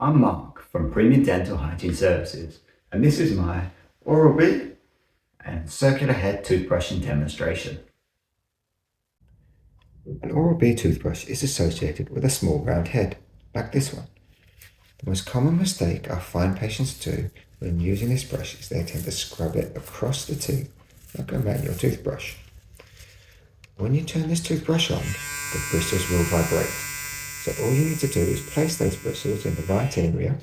I'm Mark from Premium Dental Hygiene Services, and this is my Oralb and circular head toothbrushing demonstration. An Oral-B toothbrush is associated with a small round head, like this one. The most common mistake I find patients do when using this brush is they tend to scrub it across the tooth like a manual toothbrush. When you turn this toothbrush on, the bristles will vibrate. So all you need to do is place those bristles in the right area,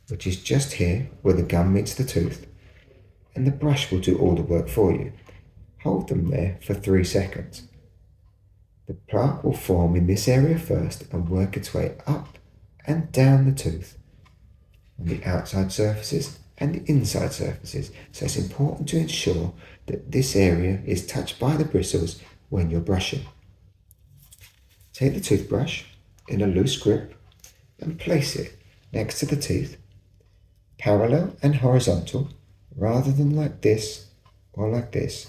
which is just here where the gum meets the tooth, and the brush will do all the work for you. Hold them there for 3 seconds. The plaque will form in this area first and work its way up and down the tooth on the outside surfaces and the inside surfaces. So it's important to ensure that this area is touched by the bristles when you're brushing. Take the toothbrush in a loose grip and place it next to the teeth, parallel and horizontal, rather than like this or like this,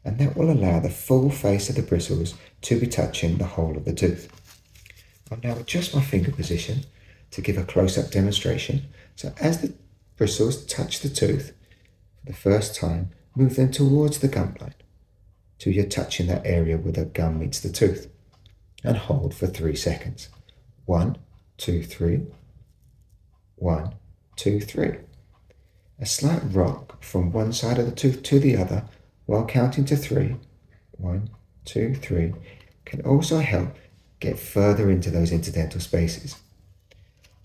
and that will allow the full face of the bristles to be touching the whole of the tooth. I'll now adjust my finger position to give a close-up demonstration. So as the bristles touch the tooth for the first time, move them towards the gum line till you're touching that area where the gum meets the tooth, and hold for 3 seconds. 1, 2, 3. 1, 2, 3. A slight rock from one side of the tooth to the other while counting to 3, 1, 2, 3, can also help get further into those interdental spaces.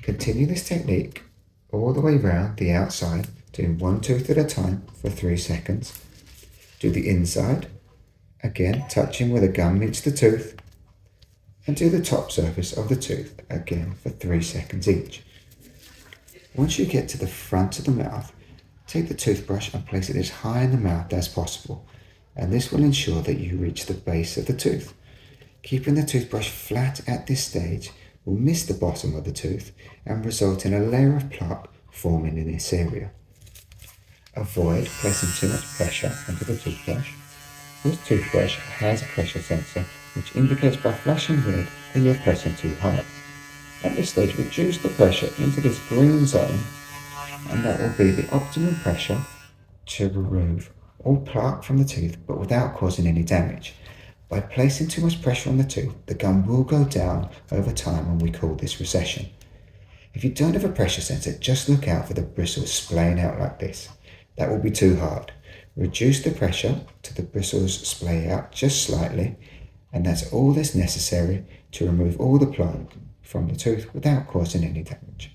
Continue this technique all the way round the outside, doing one tooth at a time for 3 seconds. Do the inside, again touching where the gum meets the tooth, and do the top surface of the tooth again for 3 seconds each. Once you get to the front of the mouth, take the toothbrush and place it as high in the mouth as possible, and this will ensure that you reach the base of the tooth. Keeping the toothbrush flat at this stage will miss the bottom of the tooth and result in a layer of plaque forming in this area. Avoid placing too much pressure onto the toothbrush. This toothbrush has a pressure sensor which indicates by flashing red that you're pressing too hard. At this stage, reduce the pressure into this green zone, and that will be the optimum pressure to remove all plaque from the tooth but without causing any damage. By placing too much pressure on the tooth, the gum will go down over time, and we call this recession. If you don't have a pressure sensor, just look out for the bristles splaying out like this. That will be too hard. Reduce the pressure to the bristles splay out just slightly, and that's all that's necessary to remove all the plaque from the tooth without causing any damage.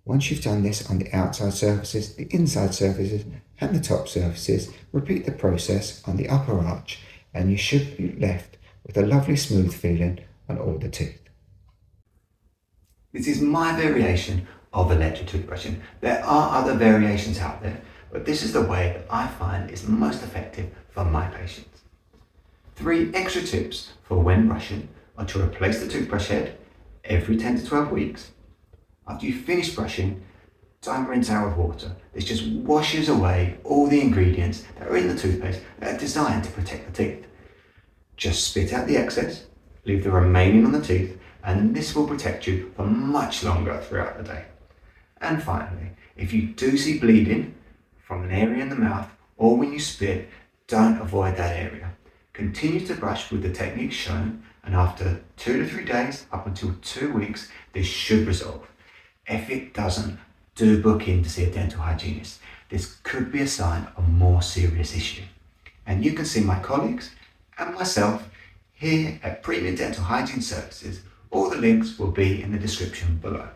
Once you've done this on the outside surfaces, the inside surfaces, and the top surfaces, repeat the process on the upper arch, and you should be left with a lovely smooth feeling on all the teeth. This is my variation of electric toothbrushing. There are other variations out there, but this is the way that I find is most effective for my patients. 3 extra tips for when brushing are to replace the toothbrush head every 10 to 12 weeks. After you finish brushing, don't rinse out with water. This just washes away all the ingredients that are in the toothpaste that are designed to protect the teeth. Just spit out the excess, leave the remaining on the teeth, and this will protect you for much longer throughout the day. And finally, if you do see bleeding from an area in the mouth or when you spit, don't avoid that area. Continue to brush with the technique shown, and after 2 to 3 days, up until 2 weeks, this should resolve. If it doesn't, do book in to see a dental hygienist. This could be a sign of a more serious issue. And you can see my colleagues and myself here at Premium Dental Hygiene Services. All the links will be in the description below.